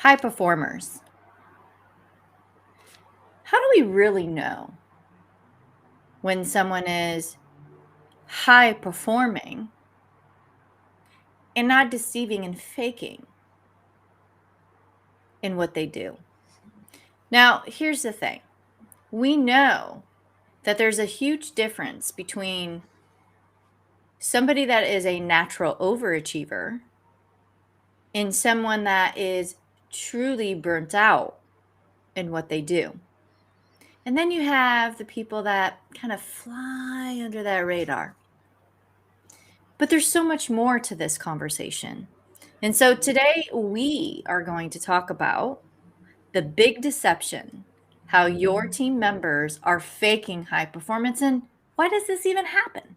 High performers. How do we really know when someone is high performing and not deceiving and faking in what they do? Now, here's the thing. We know that there's a huge difference between somebody that is a natural overachiever and someone that is truly burnt out in what they do. And then you have the people that kind of fly under that radar. But there's so much more to this conversation. And so today we are going to talk about the big deception, how your team members are faking high performance, and why does this even happen?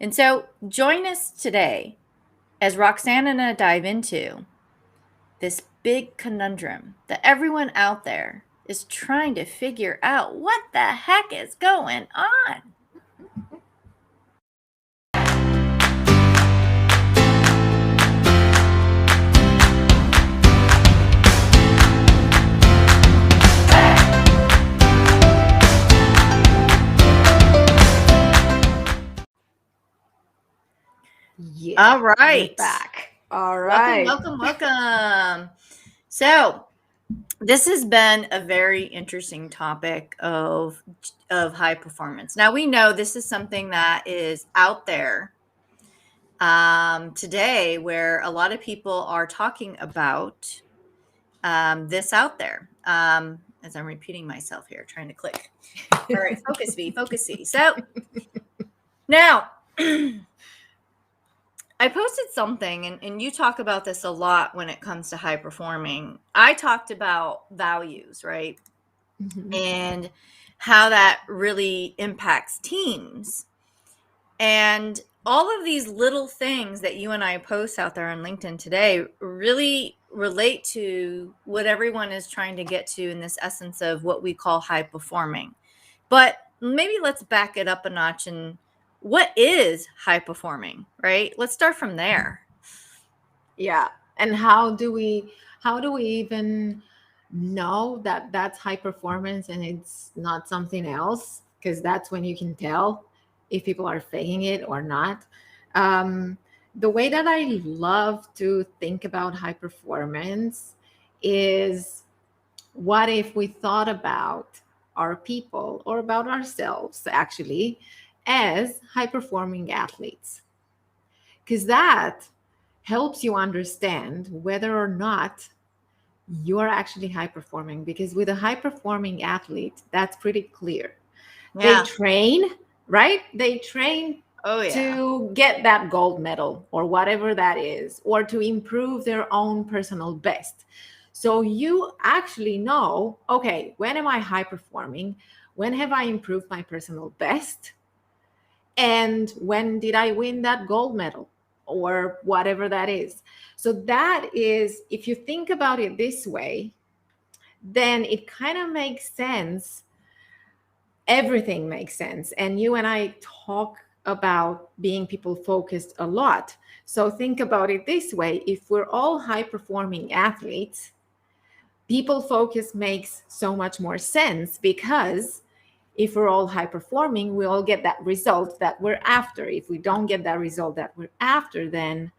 And so join us today as Roxana and I dive into this big conundrum that everyone out there is trying to figure out what the heck is going on. Yeah, All we're right. back. All Welcome, right. welcome. So, this has been a very interesting topic of high performance. Now we know this is something that is out there today, where a lot of people are talking about this out there. As I'm repeating myself here, trying to click. All right, focus V, focus C. So now. I posted something, and you talk about this a lot when it comes to high performing. I talked about values, right? Mhm. And how that really impacts teams. And all of these little things that you and I post out there on LinkedIn today really relate to what everyone is trying to get to in this essence of what we call high performing. But maybe let's back it up a notch. And what is high performing, right? Let's start from there. Yeah. And how do we even know that that's high performance and it's not something else? Because that's when you can tell if people are faking it or not. Um, the way that I love to think about high performance is, what if we thought about our people or about ourselves actually as high performing athletes? Because that helps you understand whether or not you're actually high performing. Because with a high performing athlete, that's pretty clear. They Yeah. train, right? They train Oh, yeah. to get that gold medal or whatever that is, or to improve their own personal best. So you actually know, okay, when am I high performing? When have I improved my personal best? And when did I win that gold medal or whatever that is? So that is, if you think about it this way, then it kind of makes sense. Everything makes sense. And you and I talk about being people focused a lot. So think about it this way: if we're all high performing athletes, people focus makes so much more sense, because if we're all high performing, we all get that result that we're after. If we don't get that result that we're after, then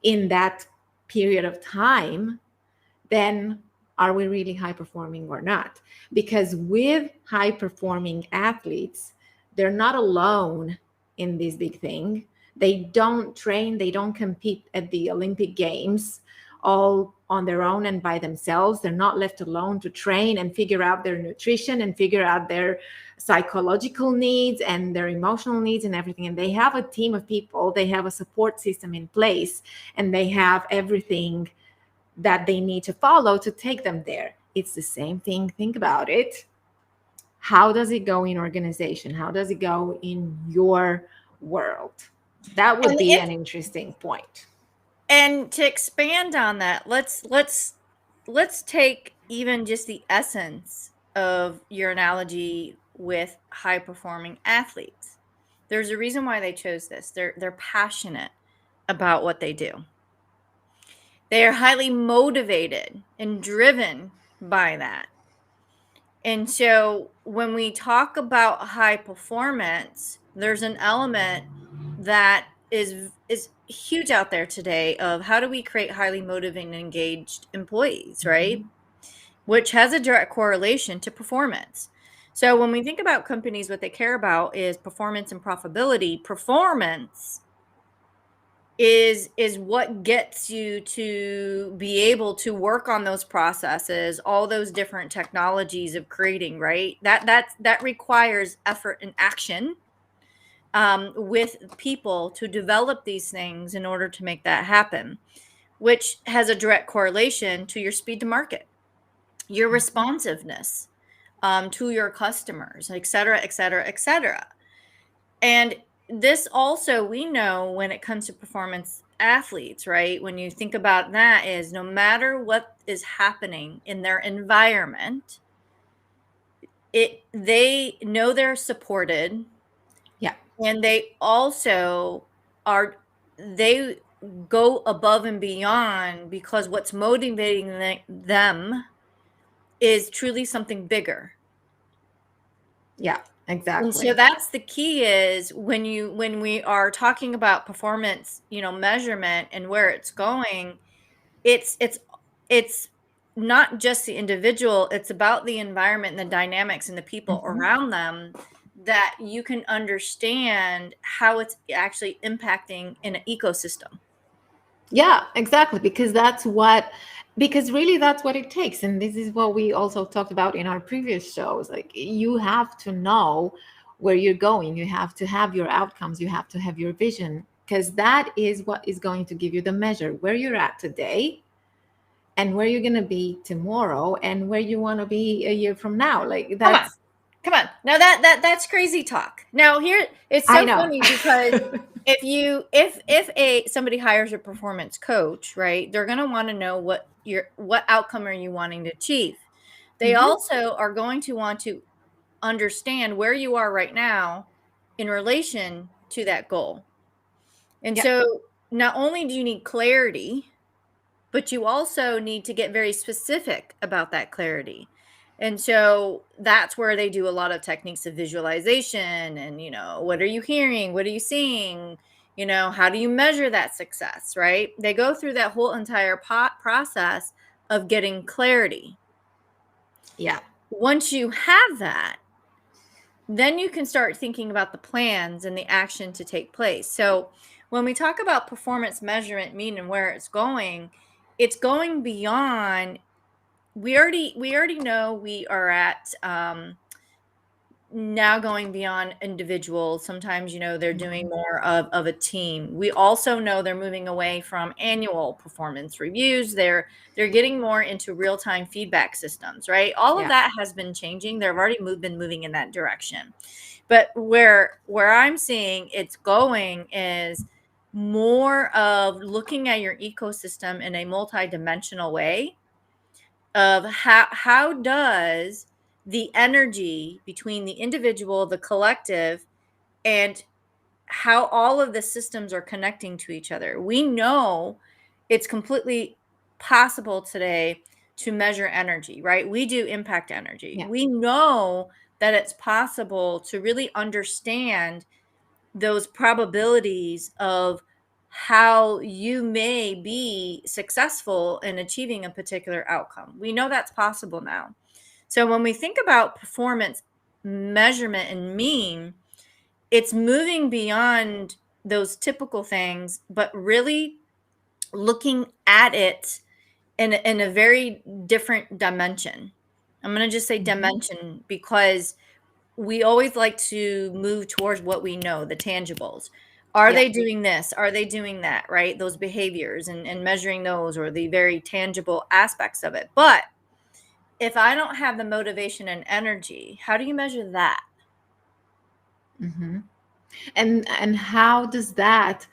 in that period of time, then are we really high performing or not? Because with high performing athletes, they're not alone in this big thing. They don't train, they don't compete at the Olympic Games all on their own and by themselves. They're not left alone to train and figure out their nutrition and figure out their psychological needs and their emotional needs and everything. And they have a team of people, they have a support system in place, and they have everything that they need to follow to take them there. It's the same thing. Think about it. How does it go in organization? How does it go in your world? That would And be if an interesting point. and to expand on that, let's take even just the essence of your analogy with high performing athletes. There's a reason why they chose this. They're passionate about what they do. They are highly motivated and driven by that. And so when we talk about high performance, there's an element that is huge out there today of how do we create highly motivated and engaged employees, right? Which has a direct correlation to performance. So when we think about companies, what they care about is performance and profitability. Performance is what gets you to be able to work on those processes, all those different technologies of creating, right? That requires effort and action with people to develop these things in order to make that happen, which has a direct correlation to your speed to market, your responsiveness to your customers, et cetera, et cetera, et cetera. And this also, we know when it comes to performance athletes, right? When you think about that, is no matter what is happening in their environment, they know they're supported. Yeah. And they also they go above and beyond because what's motivating them is truly something bigger. Yeah, And so exactly. that's the key, is when we are talking about performance, measurement and where it's going, it's not just the individual, it's about the environment and the dynamics and the people Mhm. around them, that you can understand how it's actually impacting in an ecosystem. Yeah, exactly. Because really that's what it takes. And this is what we also talked about in our previous shows. Like, you have to know where you're going, you have to have your outcomes, you have to have your vision, because that is what is going to give you the measure where you're at today and where you're going to be tomorrow and where you want to be a year from now. Like, Come on. that's, Come on. Now that's crazy talk. Now here it's I so know. funny because if a somebody hires a performance coach, right? They're going to want to know what outcome are you wanting to achieve. They Mhm. also are going to want to understand where you are right now in relation to that goal. And Yeah. so not only do you need clarity, but you also need to get very specific about that clarity. And so that's where they do a lot of techniques of visualization and, what are you hearing? What are you seeing? How do you measure that success, right? They go through that whole entire process of getting clarity. Yeah. Once you have that, then you can start thinking about the plans and the action to take place. So when we talk about performance measurement, meaning where it's going beyond. We already know we are at now going beyond individuals. Sometimes, they're doing Mhm. more of a team. We also know they're moving away from annual performance reviews. They're getting more into real-time feedback systems, right? All of Yeah. that has been changing. They've already been moving in that direction. But where I'm seeing it's going is more of looking at your ecosystem in a multidimensional way of how does the energy between the individual, the collective, and how all of the systems are connecting to each other. We know it's completely possible today to measure energy, right? We do impact energy. Yeah. We know that it's possible to really understand those probabilities of how you may be successful in achieving a particular outcome. We know that's possible now. So when we think about performance measurement and mean, it's moving beyond those typical things, but really looking at it in a very different dimension. I'm going to just say Mhm. dimension because we always like to move towards what we know, the tangibles. Are Yeah. they doing this? Are they doing that? Right? Those behaviors and measuring those, or the very tangible aspects of it. But if I don't have the motivation and energy, how do you measure that? Mhm. And how does that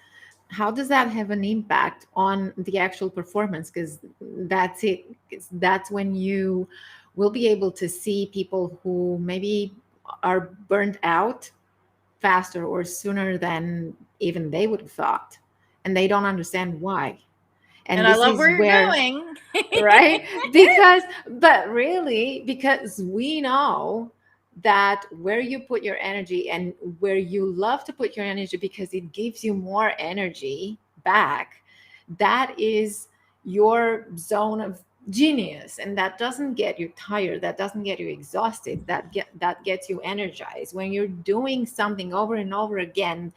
have an impact on the actual performance? Because that's it. 'Cause that's when you will be able to see people who maybe are burned out faster or sooner than even they would have thought, and they don't understand why. And And I this love is where you're where, going. right? But really, because we know that where you put your energy and where you love to put your energy because it gives you more energy back, that is your zone of genius, and that doesn't get you tired, that doesn't get you exhausted, that gets you energized when you're doing something over and over again.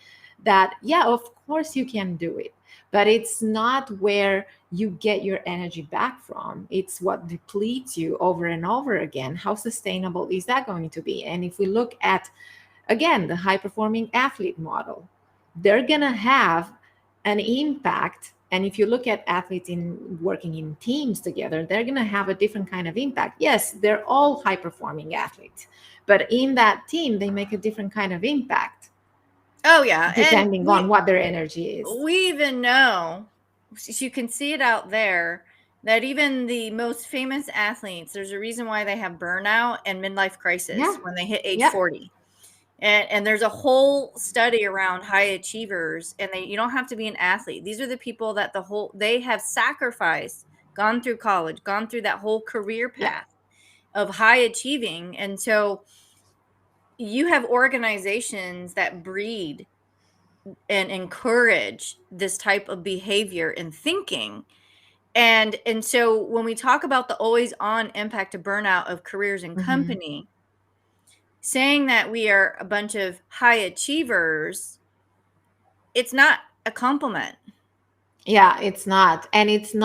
That, yeah, of course you can do it, but it's not where you get your energy back from. It's what depletes you over and over again. How sustainable is that going to be? And if we look at, again, the high performing athlete model, they're going to have an impact. And if you look at athletes in working in teams together, they're going to have a different kind of impact. Yes, they're all high performing athletes, but in that team, they make a different kind of impact Oh yeah, and depending on what their energy is. we even know, you can see it out there, that even the most famous athletes, there's a reason why they have burnout and midlife crisis Yeah. when they hit age Yeah. 40. And there's a whole study around high achievers, and you don't have to be an athlete. These are the people that they have sacrificed, gone through college, gone through that whole career Yeah. path of high achieving. And so you have organizations that breed and encourage this type of behavior and thinking. And so when we talk about the always on impact of burnout of careers and Mhm. company, saying that we are a bunch of high achievers, it's not a compliment. Yeah, it's not. And it's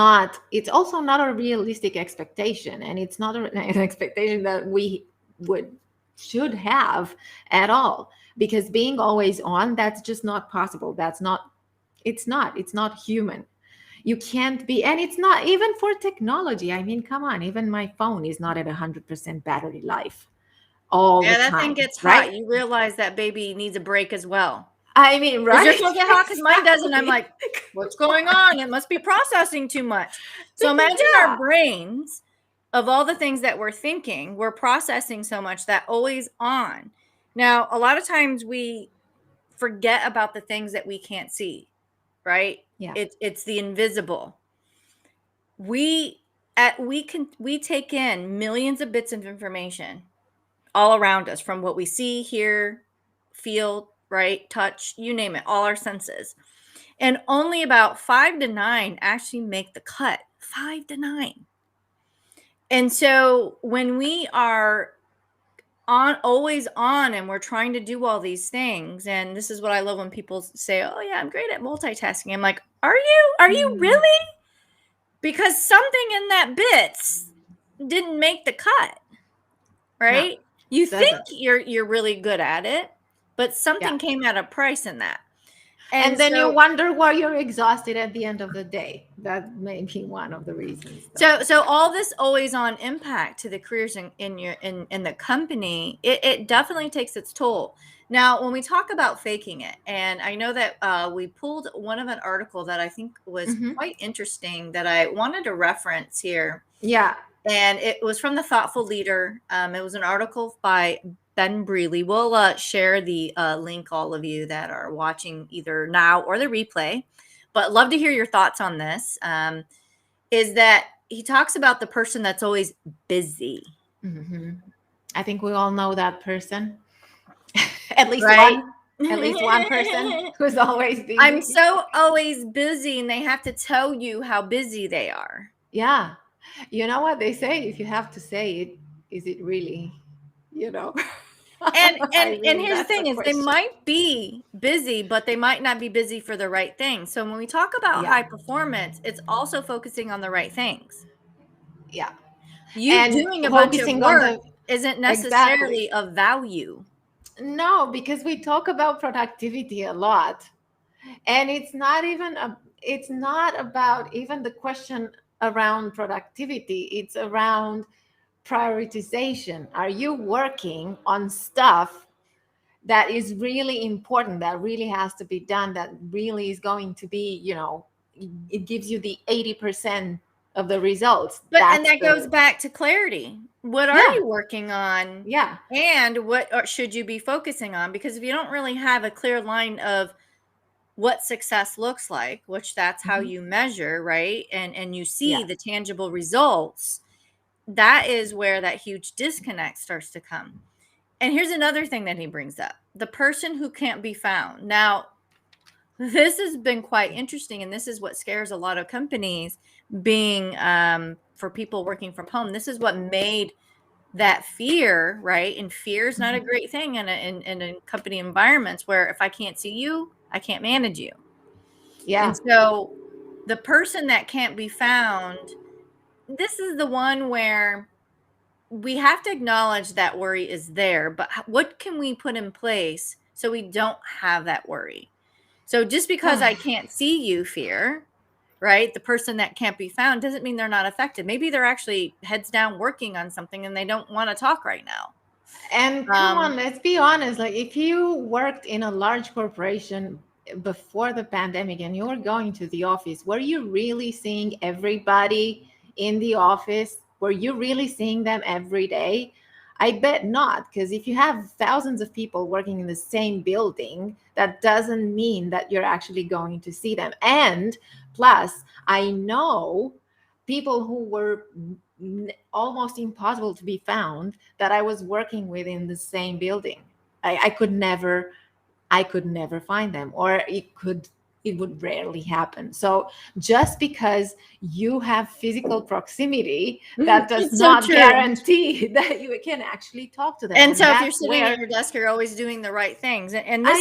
also not a realistic expectation. And it's not an expectation that we would should have at all. Because being always on, that's just not possible. It's not human. You can't be, and it's not even for technology. I mean, come on, even my phone is not at 100% battery life all the Yeah, that thing time, gets right? hot. You realize that baby needs a break as well. I mean, Does your right? phone get hot? Because mine doesn't. I'm Exactly. like, what's going on? It must be processing too much. So Because, imagine our yeah. brains, of all the things that we're thinking, we're processing so much, that always on. Now, a lot of times we forget about the things that we can't see, right? Yeah. It's the invisible. We take in millions of bits of information all around us, from what we see, hear, feel, right, touch, you name it, all our senses. And only about 5 to 9 actually make the cut. 5 to 9. And so when we are always on, and we're trying to do all these things, and this is what I love when people say, oh yeah, I'm great at multitasking. I'm like, are you Mm, really? Because something in that bits didn't make the cut, no, right? You think doesn't. you're really good at it, but Yeah. something came at a price in that. And And then you so wonder why you're exhausted at the end of the day. That may be one of the reasons, though. so all this always on impact to the careers in the company, it definitely takes its toll. Now, when we talk about faking it, and I know that we pulled one of an article that I think was Hmm. quite interesting that I wanted to reference here. Yeah. And it was from the Thoughtful Leader. It was an article by Ben Breeley. We'll share the link, all of you that are watching either now or the replay. But love to hear your thoughts on this. Is that he talks about the person that's always busy, Hmm. I think we all know that person. At least right? one. At least one person who's always I'm busy. so always busy, and they have to tell you how busy they are. Yeah. You know what they say? If you have to say it, is it really, you know? And I and and mean, here's the that's the thing is, they question. might be busy, but they might not be busy for the right thing. So when we talk about Yeah. high performance, it's also focusing on the right things. Yeah. You And doing a bunch of focusing on work the, isn't exactly. necessarily of value. No, because we talk about productivity a lot. And it's not about even the question around productivity. It's around prioritization. Are you working on stuff that is really important, that really has to be done, that really is going to be, it gives you the 80% of the results? And That's that goes the, back to clarity. What are yeah, you working on? yeah, And what should you be focusing on? Because if you don't really have a clear line of what success looks like, which that's how Mhm. you measure, right? And you see Yeah. the tangible results, that is where that huge disconnect starts to come. And here's another thing that he brings up: the person who can't be found. Now, this has been quite interesting, and this is what scares a lot of companies, being for people working from home. This is what made that fear, right? And fear is not a Mhm. great thing in company environments, where if I can't see you, I can't manage you. And Yeah. so the person that can't be found, this is the one where we have to acknowledge that worry is there, but what can we put in place so we don't have that worry? So just because I can't see you, fear, right? The person that can't be found doesn't mean they're not affected. Maybe they're actually heads down working on something and they don't want to talk right now. And come Um, on, let's be honest. Like, if you worked in a large corporation before the pandemic and you were going to the office, were you really seeing everybody in the office? Were you really seeing them every day? I bet not, because if you have thousands of people working in the same building, that doesn't mean that you're actually going to see them. And plus, I know people who were almost impossible to be found that I was working with in the same building. I could never, I could never find them, or it would rarely happen. So just because you have physical proximity, that does it's so not true. guarantee that you can actually talk to them. And And so if you're that's sitting at where your desk, you're always doing the right things. And I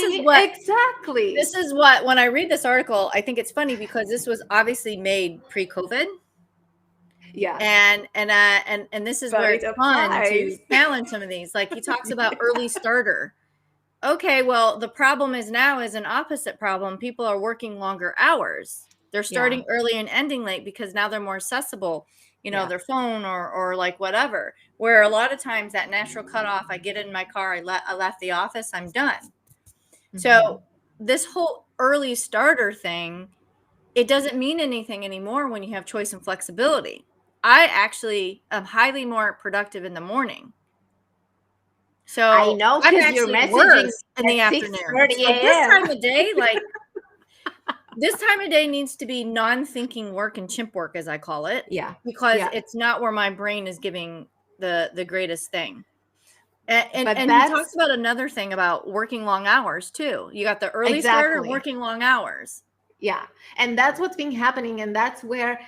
exactly. this is what, when I read this article, I think it's funny because this was obviously made pre-COVID. Yes, And this is but where it it's fun applies. to challenge some of these. Like he talks about early starter. Okay, well, the problem is now is an opposite problem. People are working longer hours. They're Yeah, starting early and ending late because now they're more accessible, yeah. their phone or like whatever. Where a lot of times that natural cutoff, I get in my car, I left the office, I'm done. Mhm. So this whole early starter thing, it doesn't mean anything anymore when you have choice and flexibility. I actually am highly more productive in the morning. I So know, I'm because you're actually messaging worse in at the afternoon. 6:30 So this a.m. time of day, like this time of day needs to be non-thinking work and chimp work, as I call it, Yeah, because yeah. it's not where my brain is giving the greatest thing. And, and But and he talks that's about another thing about working long hours too. You got the early starter and exactly, working long hours. yeah. And that's what's been happening, and that's where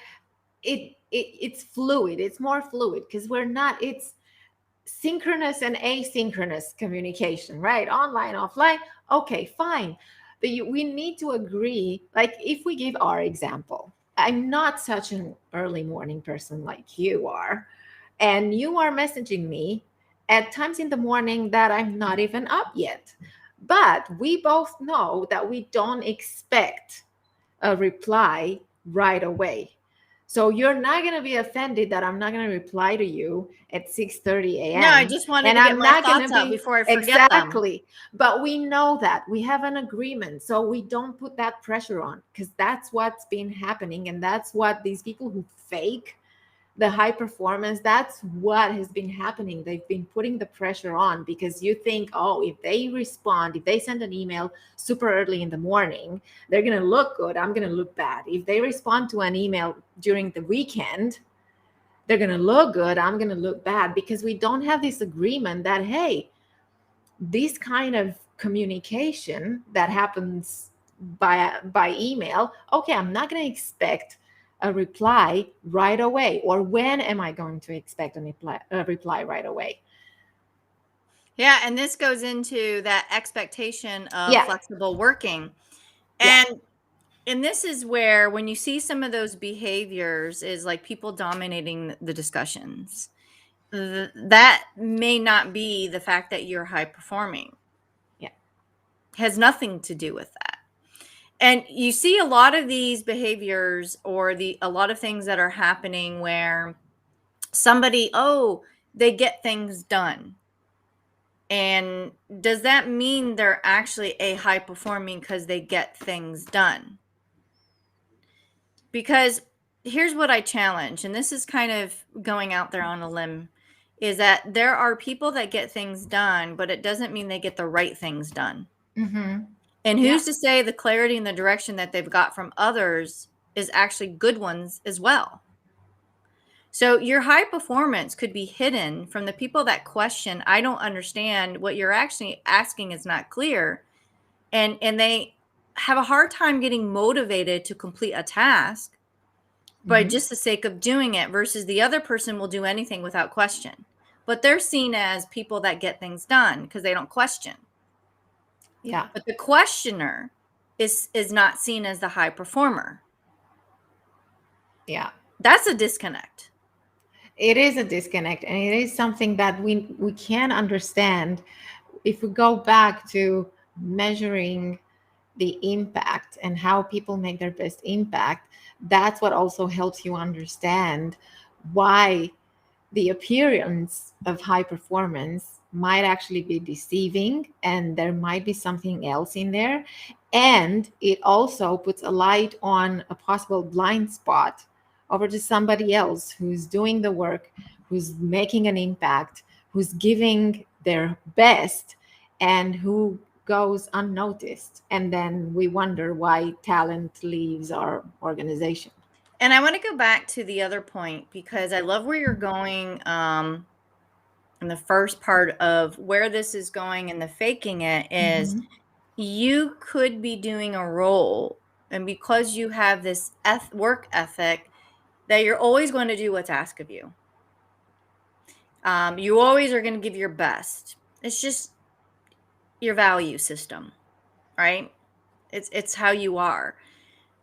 it's fluid. It's more fluid because we're not. It's synchronous and asynchronous communication, right? Online, offline. Okay, fine. But we need to agree. Like, if we give our example, I'm not such an early morning person like you are, and you are messaging me at times in the morning that I'm not even up yet. But we both know that we don't expect a reply right away. So you're not going to be offended that I'm not going to reply to you at 6:30 No, I a.m. just wanted and to get I'm my not going to thoughts out be before I forget them. exactly. But we know that we have an agreement, so we don't put that pressure on, because that's what's been happening, and that's what these people who fake the high performance, that's what has been happening. They've been putting the pressure on because you think, oh, if they respond, if they send an email super early in the morning, they're going to look good, I'm going to look bad. If they respond to an email during the weekend, they're going to look good, I'm going to look bad, because we don't have this agreement that, hey, this kind of communication that happens by email, okay, I'm not going to expect a reply right away. Or when am I going to expect a reply right away? Yeah, and this goes into that expectation of Yeah, flexible working. yeah. And this is where, when you see some of those behaviors, is like people dominating the discussions. That may not be the fact that you're high performing. Yeah. Has nothing to do with that. And you see a lot of these behaviors, or a lot of things that are happening where somebody, oh, they get things done. And does that mean they're actually a high performing because they get things done? Because here's what I challenge, and this is kind of going out there on a limb, is that there are people that get things done, but it doesn't mean they get the right things done. Mm-hmm. And Yeah. who's to say the clarity and the direction that they've got from others is actually good ones as well? So your high performance could be hidden from the people that question, I don't understand, what you're actually asking is not clear. And they have a hard time getting motivated to complete a task by Hmm. just the sake of doing it, versus the other person will do anything without question. But they're seen as people that get things done because they don't question. Yeah. But the questioner is not seen as the high performer. Yeah. That's a disconnect. It is a disconnect, and it is something that we can understand if we go back to measuring the impact and how people make their best impact. That's what also helps you understand why the appearance of high performance might actually be deceiving, and there might be something else in there. And it also puts a light on a possible blind spot over to somebody else who's doing the work, who's making an impact, who's giving their best, and who goes unnoticed. And then we wonder why talent leaves our organization. And I want to go back to the other point because I love where you're going in the first part of where this is going, and the faking it is Mhm. you could be doing a role, and because you have this work ethic, that you're always going to do what's asked of you. You always are going to give your best. It's just your value system, right? It's how you are.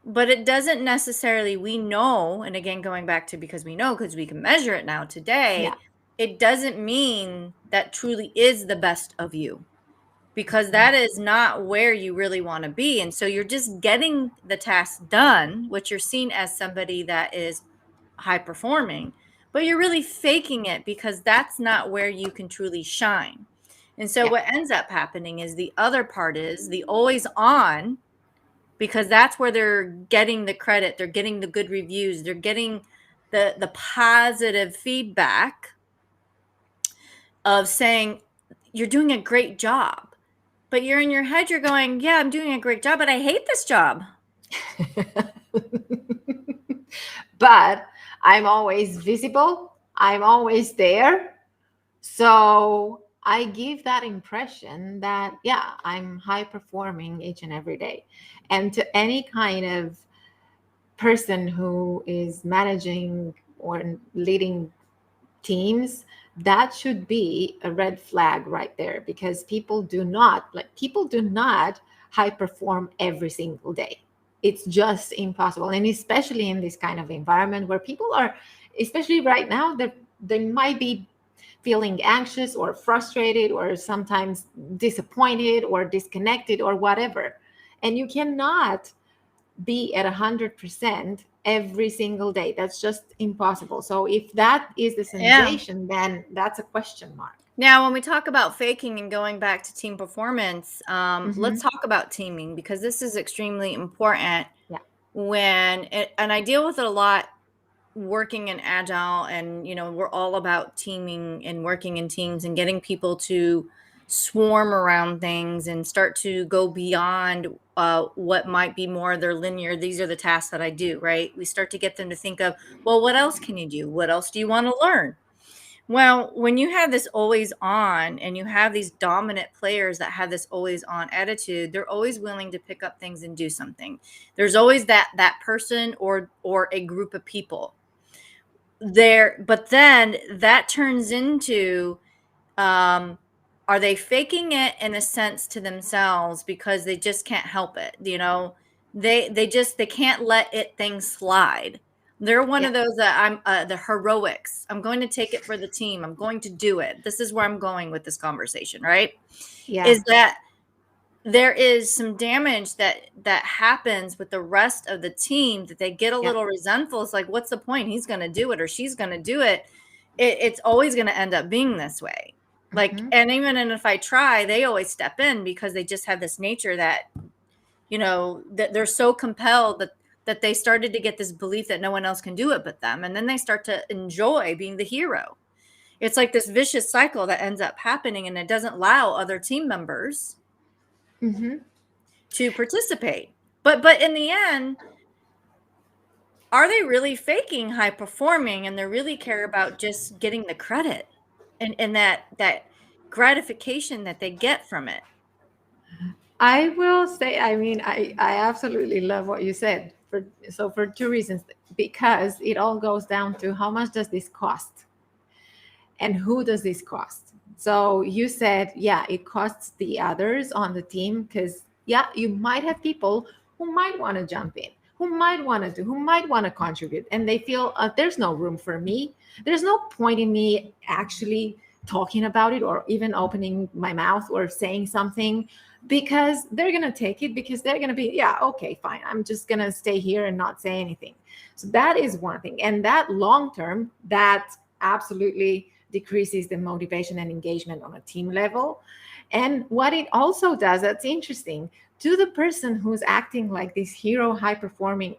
But it doesn't necessarily, we know, and again, going back to because we know, because we can measure it now Yeah. today, it doesn't mean that truly is the best of you, because that is not where you really want to be. And so you're just getting the task done, which you're seen as somebody that is high performing, but you're really faking it because that's not where you can truly shine. And so Yeah. what ends up happening is the other part is the always on, because that's where they're getting the credit, they're getting the good reviews, they're getting the positive feedback of saying you're doing a great job. But you're in your head, you're going, yeah, I'm doing a great job, but I hate this job. But I'm always visible, I'm always there. So I give that impression that, yeah, I'm high performing each and every day. And to any kind of person who is managing or leading teams, that should be a red flag right there, because people do not high perform every single day. It's just impossible. And especially in this kind of environment where people are, especially right now, they might be feeling anxious or frustrated or sometimes disappointed or disconnected or whatever. And you cannot be at 100% every single day. That's just impossible. So if that is the Yeah. sensation, then that's a question mark. Now, when we talk about faking and going back to team performance, let's Hmm. talk about teaming, because this is extremely important. Yeah. And I deal with it a lot working in agile, and we're all about teaming and working in teams and getting people to swarm around things and start to go beyond what might be more their linear, these are the tasks that I do, right? We start to get them to think of, well, what else can you do, what else do you want to learn? Well, when you have this always on and you have these dominant players that have this always on attitude, they're always willing to pick up things and do something. There's always that person or a group of people there, but then that turns into, um are they faking it in a sense to themselves because they just can't help it, they can't let it things slide. They're one Yeah. of those that I'm the heroics, I'm going to take it for the team, I'm going to do it, this is where I'm going with this conversation, right? Yeah. Is that there is some damage that happens with the rest of the team, that they get a Yeah. little resentful. It's like, what's the point? He's going to do it or she's going to do it. It's always going to end up being this way. Like, Hmm. and even if I try, they always step in because they just have this nature that, that they're so compelled that they started to get this belief that no one else can do it but them. And then they start to enjoy being the hero. It's like this vicious cycle that ends up happening, and it doesn't allow other team members Hmm. to participate. But in the end, are they really faking high performing and they really care about just getting the credit and that gratification that they get from it? I will say, I mean, I absolutely love what you said. For two reasons, because it all goes down to how much does this cost and who does this cost? So you said, yeah, it costs the others on the team because, yeah, you might have people who might want to jump in, who might want to contribute, and they feel there's no room for me. There's no point in me actually talking about it or even opening my mouth or saying something because they're going to take it because they're going to be, yeah, okay, fine. I'm just going to stay here and not say anything. So that is one thing. And that long term, that absolutely decreases the motivation and engagement on a team level. And what it also does, that's interesting, to the person who's acting like this hero, high performing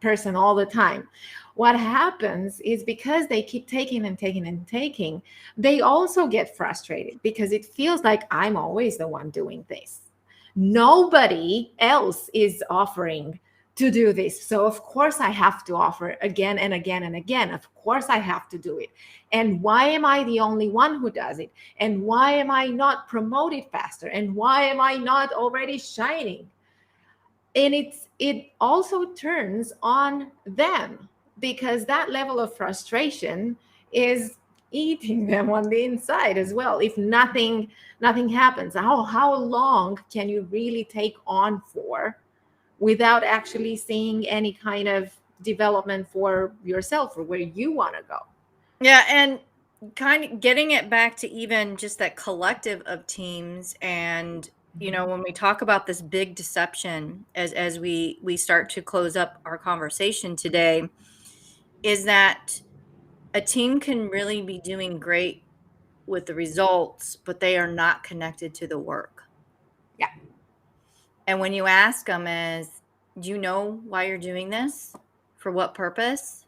person all the time, what happens is because they keep taking and taking and taking, they also get frustrated because it feels like I'm always the one doing this. Nobody else is offering to do this. So, of course, I have to offer again and again and again. Of course, I have to do it. And why am I the only one who does it? And why am I not promoted faster? And why am I not already shining? And it also turns on them because that level of frustration is eating them on the inside as well. If nothing happens, how long can you really take on for without actually seeing any kind of development for yourself or where you want to go? Yeah, and kind of getting it back to even just that collective of teams and Mhm. when we talk about this big deception as we start to close up our conversation today is that a team can really be doing great with the results, but they are not connected to the work. Yeah. And when you ask them is, do you know why you're doing this? For what purpose?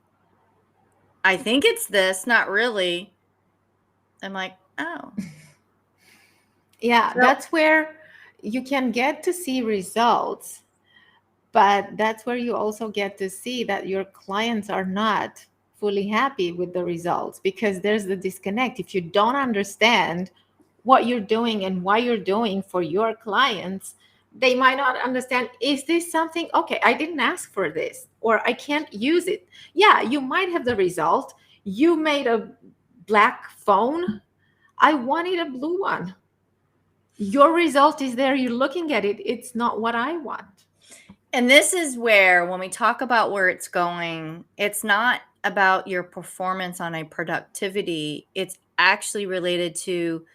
I think it's this, not really. I'm like, oh. Yeah, So that's where you can get to see results, but that's where you also get to see that your clients are not fully happy with the results because there's the disconnect. If you don't understand what you're doing and why you're doing for your clients, they might not understand, is this something, okay, I didn't ask for this or I can't use it. Yeah, you might have the result. You made a black phone, I wanted a blue one. Your result is there, you're looking at it, it's not what I want. and this is where, when we talk about where it's going, it's not about your performance on a productivity. It's actually related to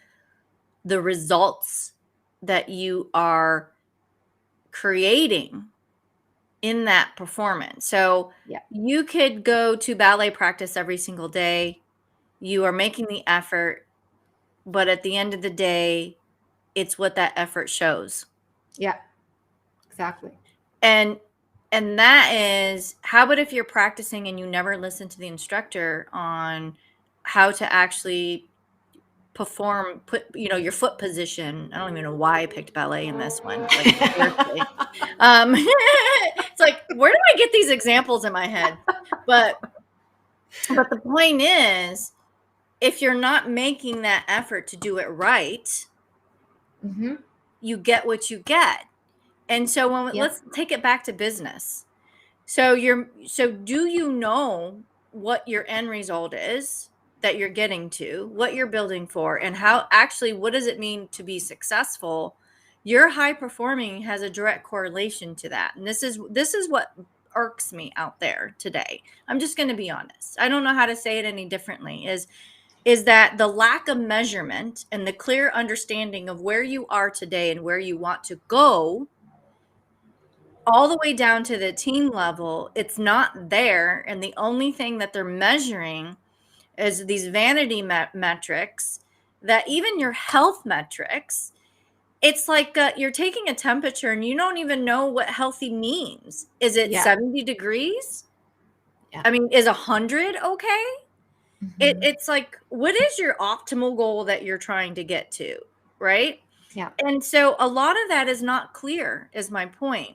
the results that you are creating in that performance. So Yeah. you could go to ballet practice every single day. You are making the effort, but at the end of the day, it's what that effort shows. Yeah, exactly. And that is, how about if you're practicing and you never listen to the instructor on how to actually perform, put your foot position. I don't even know why I picked ballet in this one, like, seriously. It's like, where do I get these examples in my head? But the point is, if you're not making that effort to do it right, Hmm. you get what you get. And so Yeah. let's take it back to business. So do you know what your end result is that you're getting to, what you're building for, and how actually what does it mean to be successful? Your high performing has a direct correlation to that. And this is what irks me out there today. I'm just going to be honest. I don't know how to say it any differently. Is that the lack of measurement and the clear understanding of where you are today and where you want to go all the way down to the team level, it's not there. And the only thing that they're measuring is these vanity metrics, that even your health metrics, it's like you're taking a temperature and you don't even know what healthy means. Is it Yeah. 70 degrees? Yeah. I mean, is 100 okay? Hmm. It's like, what is your optimal goal that you're trying to get to, right? Yeah. And so a lot of that is not clear, is my point.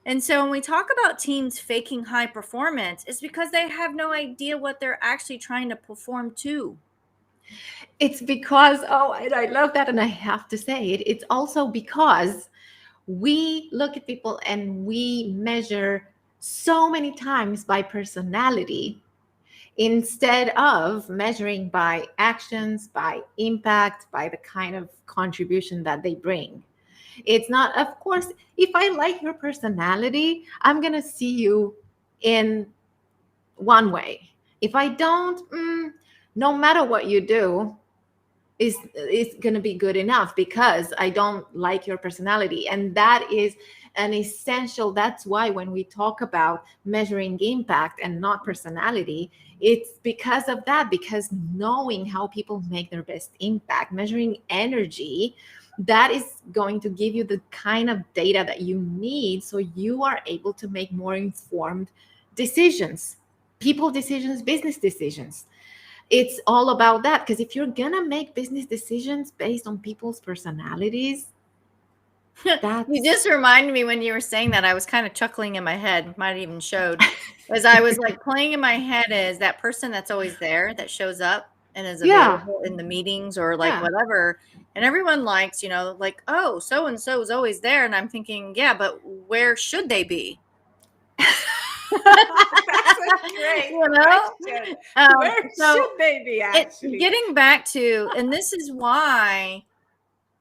And so when we talk about teams faking high performance, it's because they have no idea what they're actually trying to perform to. It's because, oh, I love that. And I have to say it, it's also because we look at people and we measure so many times by personality instead of measuring by actions, by impact, by the kind of contribution that they bring. It's not, of course, if I like your personality, I'm going to see you in one way. If I don't, no matter what you do, is going to be good enough because I don't like your personality. And that is an essential. That's why when we talk about measuring impact and not personality, it's because of that, because knowing how people make their best impact, measuring energy, that is going to give you the kind of data that you need so you are able to make more informed decisions, people decisions, business decisions. It's all about that, because if you're gonna make business decisions based on people's personalities, You that's just reminded me when you were saying that, I was kind of chuckling in my head, might have even showed, as I was like playing in my head is that person that's always there that shows up and is yeah, available in the meetings or like yeah. whatever. And everyone likes, like, oh, so and so is always there. And I'm thinking, yeah, but where should they be? That's a great you know? question. Um, Where so should they be it actually? getting back to, and this is why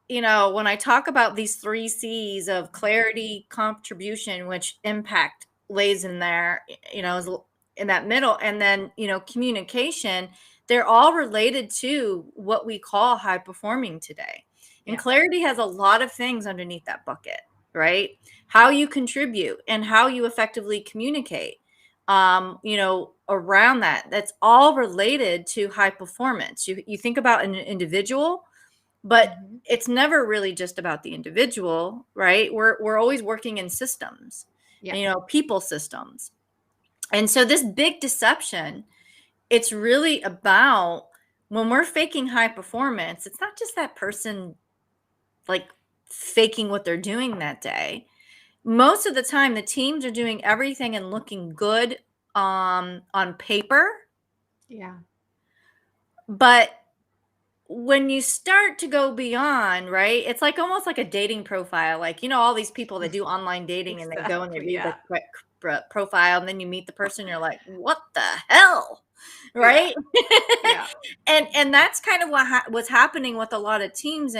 when I talk about these 3 C's of clarity, contribution, which impact lays in there, is in that middle, and then, communication, they're all related to what we call high performing today. And Yeah. clarity has a lot of things underneath that bucket, right? How you contribute and how you effectively communicate. Around that's all related to high performance. You think about an individual, but Mm-hmm. it's never really just about the individual, right? We're always working in systems, Yeah. and, people systems. And so this big deception, it's really about when we're faking high performance, it's not just that person like faking what they're doing that day. Most of the time the teams are doing everything and looking good on paper, Yeah. but when you start to go beyond, right? It's like almost like a dating profile. Like, all these people that do online dating and they go and they Exactly. read Yeah. the profile and then you meet the person, you're like, what the hell? Yeah. Right? Yeah. and that's kind of what's happening with a lot of teams,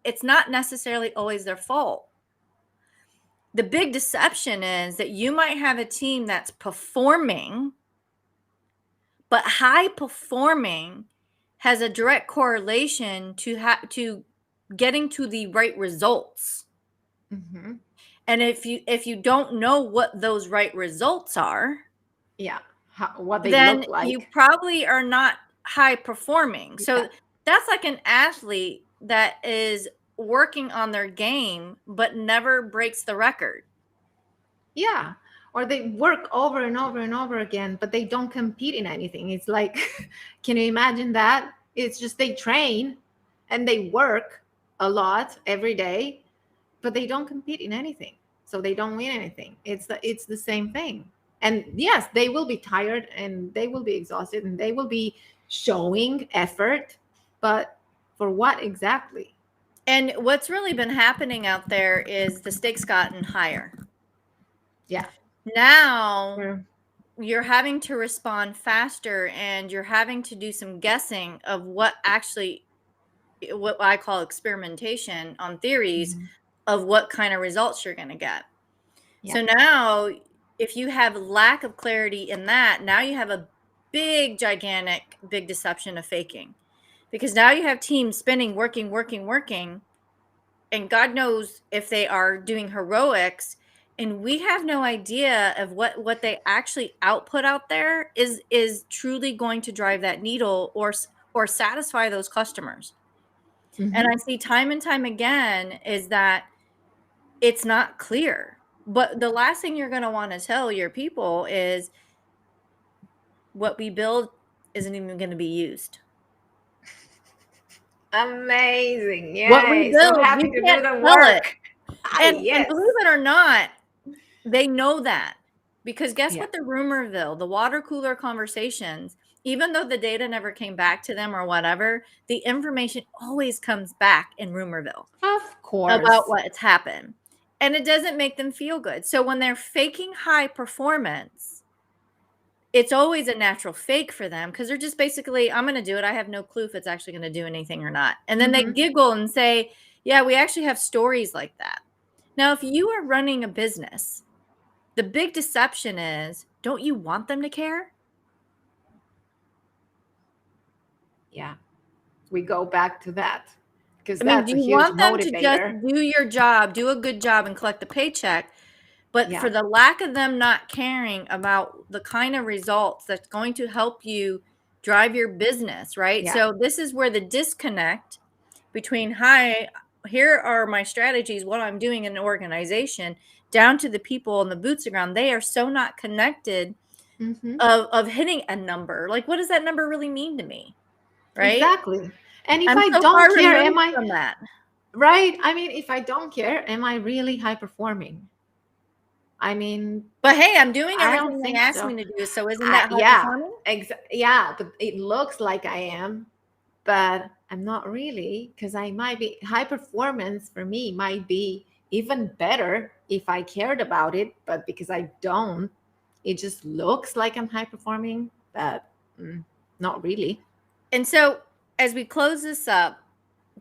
it's not necessarily always their fault. The big deception is that you might have a team that's performing, but high performing has a direct correlation to getting to the right results. Mm-hmm. And if you don't know what those right results are, Yeah. What they then look you like. probably are not high performing. Yeah. So that's like an athlete that is working on their game but never breaks the record. Yeah. Or they work over and over and over again, but they don't compete in anything. It's like, can you imagine that? It's just they train and they work a lot every day, but they don't compete in anything. So they don't win anything. It's the same thing. And yes, they will be tired and they will be exhausted and they will be showing effort, but for what exactly? And what's really been happening out there is the stakes gotten higher. Yeah. Now We're, you're having to respond faster and you're having to do some guessing of what I call experimentation on theories mhm. of what kind of results you're going to get. Yeah. So now if you have lack of clarity in that, now you have a gigantic big deception of faking, because now you have teams spending working, and God knows if they are doing heroics, and we have no idea of what they actually output out there is truly going to drive that needle or satisfy those customers. And Hmm. I see time and time again is that it's not clear. But the last thing you're going to want to tell your people is what we build isn't even going to be used. Amazing. What we Yay. So build, having you to do can't the sell it. work. Ah, And yes. believe it or not, they know that. Because guess Yeah. what, the rumorville, the water cooler conversations, even though the data never came back to them or whatever, the information always comes back in rumorville Of about course. what's happened. And it doesn't make them feel good. So when they're faking high performance, it's always a natural fake for them because they're just basically, I'm going to do it. I have no clue if it's actually going to do anything or not. And then they Mhm. giggle and say, yeah, we actually have stories like that. Now, if you are running a business, the big deception is, don't you want them to care? Yeah. We go back to that because I mean, that's do a you huge want them to just motivator. do your job, do a good job, and collect a paycheck? But Yeah. for the lack of them not caring about the kind of results that's going to help you drive your business, right? Yeah. So this is where the disconnect between, hi, here are my strategies, what I'm doing in an organization, down to the people and the boots on the ground. They are so not connected Mhm. of hitting a number. Like, what does that number really mean to me? Right? Exactly. And if I'm I so don't far care, am removed I from that. right? I mean, if I don't care, am I really high performing? I mean, But hey, I'm doing I don't everything they think asked so. me to do. So isn't that high Yeah, performing? yeah, but it looks like I am, but I'm not really because I might be high performance for me might be even better if I cared about it, but because I don't, it just looks like I'm high performing, but not really. And so as we close this up,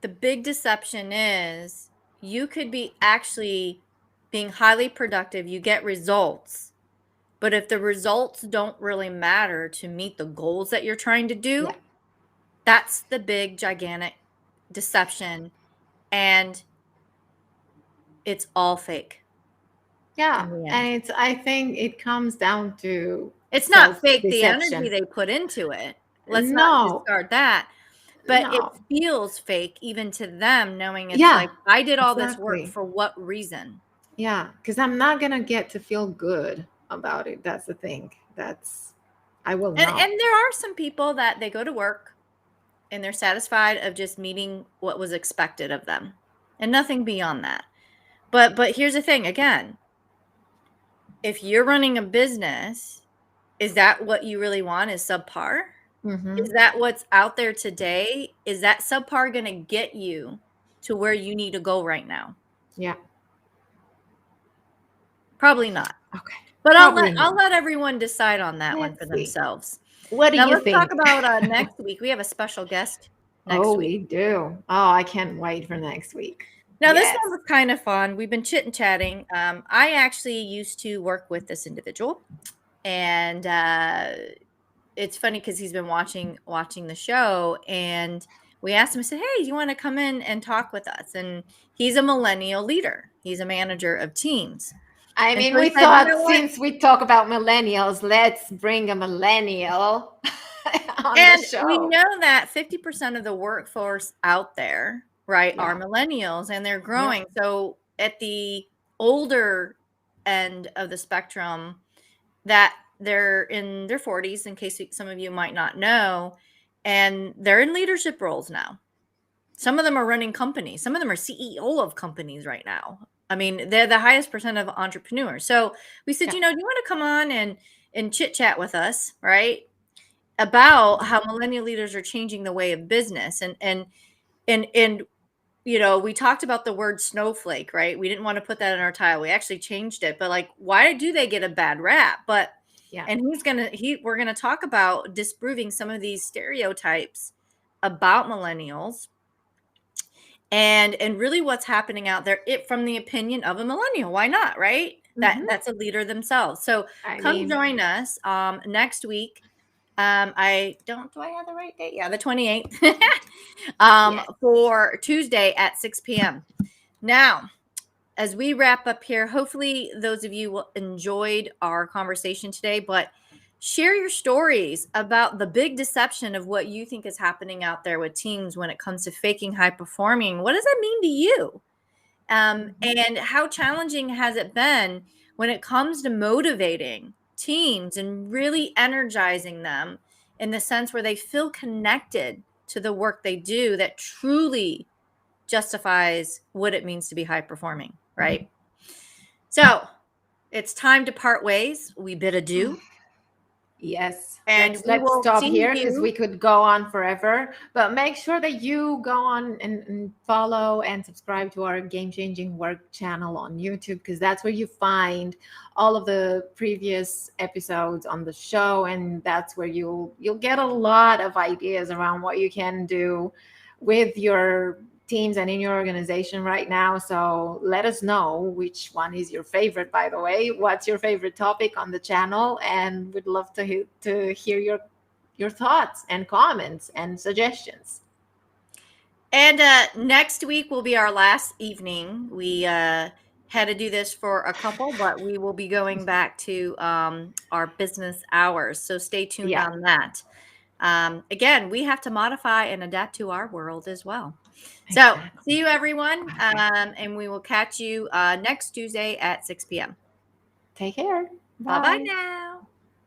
the big deception is you could be actually being highly productive, you get results, but if the results don't really matter to meet the goals that you're trying to Yeah. do, that's the big gigantic deception, and it's all fake Yeah, in the and end. I think it comes down to It's not self fake the energy deception. they put into it. Let's not No, discard that. But it no. feels fake even to them, knowing it's Yeah, like, I did all this work exactly. for what reason? Yeah, because I'm not gonna get to feel good about it. That's the thing. That's I will not. And there are some people that they go to work and they're satisfied of just meeting what was expected of them and nothing beyond that. But here's the thing again, if you're running a business, is that what you really want, is subpar? Hmm. Is that what's out there today? Is that subpar going to get you to where you need to go right now? Yeah. Probably not. Okay. But Probably I'll not. let everyone decide on that one for Let's see. themselves. What do Now you let's talk think? about next week. We have a special guest Oh, next week. we do. Oh, I can't wait for next week. Now this Yes. one was kind of fun. We've been chit and chatting. I actually used to work with this individual, and it's funny because he's been watching the show, and we asked him. I said, "Hey, do you want to come in and talk with us?" And he's a millennial leader. He's a manager of teams, I and mean, so he we said, "You thought know what?" since we talk about millennials, let's bring a millennial on the And we show. know that 50% of the workforce out there, right, are Yeah. millennials and they're Yep. growing. So at the older end of the spectrum, that they're in their 40s, in case some of you might not know, and they're in leadership roles now. Some of them are running companies. Some of them are CEO of companies right now. I mean, they're the highest percent of entrepreneurs. So we said, Yeah. do you want to come on and chit chat with us, right? About how millennial leaders are changing the way of business, and we talked about the word snowflake, right? We didn't want to put that in our title. We actually changed it, but like, why do they get a bad rap? But Yeah. and we're gonna talk about disproving some of these stereotypes about millennials and really what's happening out there, it from the opinion of a millennial. Why not, right? Hmm. That's a leader themselves. So I come mean, join us next week. I don't do I have the right date? Yeah, the 28th. yes. For Tuesday at 6 p.m. Now, as we wrap up here, hopefully those of you enjoyed our conversation today, but share your stories about the big deception of what you think is happening out there with teams when it comes to faking high performing. What does that mean to you? Mhm. And how challenging has it been when it comes to motivating teams and really energizing them in the sense where they feel connected to the work they do that truly justifies what it means to be high performing, right? So it's time to part ways. We bid adieu. Yes, And we let's will stop see here because you. we could go on forever. But make sure that you go on and follow and subscribe to our Game Changing Work channel on YouTube, because that's where you find all of the previous episodes on the show, and that's where you'll get a lot of ideas around what you can do with your teams and in your organization right now. So let us know which one is your favorite, by the way. What's your favorite topic on the channel? And we'd love to hear your thoughts and comments and suggestions. And next week will be our last evening. We had to do this for a couple, but we will be going back to our business hours. So stay tuned Yeah, on that. Again, we have to modify and adapt to our world as well. So see exactly. you, everyone. And we will catch you next Tuesday at 6 p.m. Take care. Bye bye Bye. now.